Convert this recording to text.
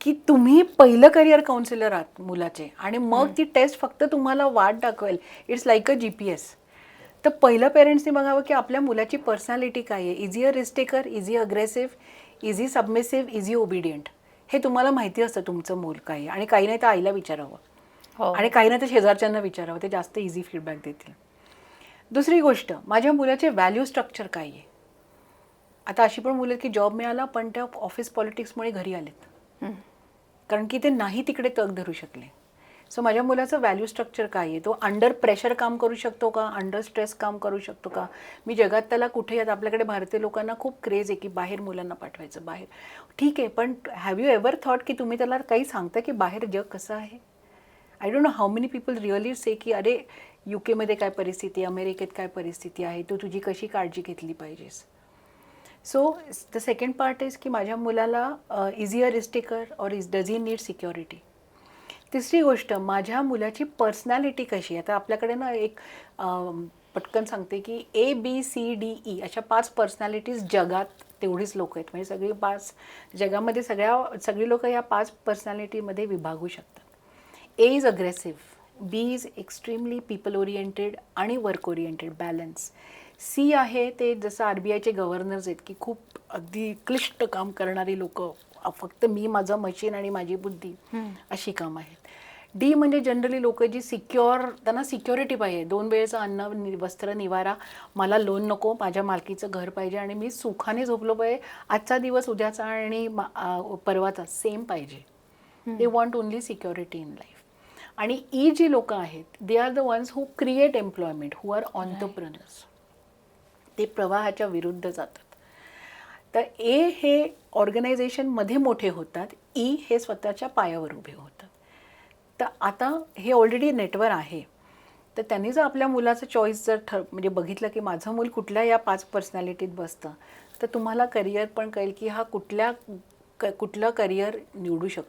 की तुम्ही पहिलं करिअर काउन्सिलर आहात मुलाचे आणि मग ती टेस्ट फक्त तुम्हाला वाट दाखवेल. It's like a GPS. तर पहिलं पेरेंट्सनी बघावं की आपल्या मुलाची पर्सनॅलिटी काय आहे. Is a risk taker, is he aggressive, is he submissive, is he obedient. हे तुम्हाला माहिती असतं तुमचं मूल काय आहे. आणि काही नाही तर आईला विचारावं हो. आणि काही नाही तर शेजारच्यांना विचारावं. ते जास्त इझी फीडबॅक देतील. दुसरी गोष्ट, माझ्या मुलाचे व्हॅल्यू स्ट्रक्चर काय आहे. आता अशी पण मुलं आहेत की जॉब मिळाला पण त्या ऑफिस पॉलिटिक्समुळे घरी आलेत, कारण की ते नाही तिकडे तग धरू शकले. सो माझ्या मुलाचं व्हॅल्यू स्ट्रक्चर काय आहे. तो अंडर प्रेशर काम करू शकतो का, अंडर स्ट्रेस काम करू शकतो का. मी जगात त्याला कुठे येत, आपल्याकडे भारतीय लोकांना खूप क्रेज आहे की बाहेर मुलांना पाठवायचं. बाहेर ठीक आहे, पण हॅव यू एव्हर थॉट की तुम्ही त्याला काही सांगता की बाहेर जग कसं आहे. I don't know how many people really say की अरे UK मध्ये काय परिस्थिती, अमेरिकेत काय परिस्थिती आहे, तू तुझी कशी काळजी घेतली पाहिजेस. So the second part is की माझ्या मुलाला is he a risk taker और डज ही नीड सिक्युरिटी. तिसरी गोष्ट, माझ्या मुलाची पर्सनॅलिटी कशी आहे. आता आपल्याकडे ना एक पटकन सांगते की ABCDE अशा 5 पर्सनॅलिटीज जगात तेवढीच लोक आहेत. म्हणजे सगळी 5 जगामध्ये सगळी लोक या 5 पर्सनॅलिटीमध्ये विभागू शकतात. A is aggressive, B is extremely people oriented आणि वर्क ओरिएंटेड, बॅलन्स. C आहे ते जसं RBIचे गव्हर्नर्स आहेत की खूप अगदी क्लिष्ट काम करणारी लोक, फक्त मी, माझं मशीन आणि माझी बुद्धी अशी काम आहेत. D म्हणजे जनरली लोक जी सिक्युअर, त्यांना सिक्युरिटी पाहिजे. 2 वेळेचं अन्न, वस्त्र, निवारा, मला लोन नको, माझ्या मालकीचं घर पाहिजे आणि मी सुखाने झोपलो पाहिजे. आजचा दिवस उद्याचा आणि परवाचा सेम पाहिजे. They want only security in life. आणि ई जी लोक आहेत, they are the ones who create employment, who are entrepreneurs. ते प्रवाहाच्या विरुद्ध जातात. तर ए हे ऑर्गनायझेशनमध्ये मोठे होतात, ई हे स्वतःच्या पायावर उभे होतात. तर आता हे ऑलरेडी नेटवर आहे. तर त्यांनी जर आपल्या मुलाचं चॉईस जर म्हणजे बघितलं की माझं मूल कुठल्या या 5 पर्सनॅलिटीत बसतं, तर तुम्हाला करिअर पण कळेल की हा कुठलं करिअर निवडू शकतो.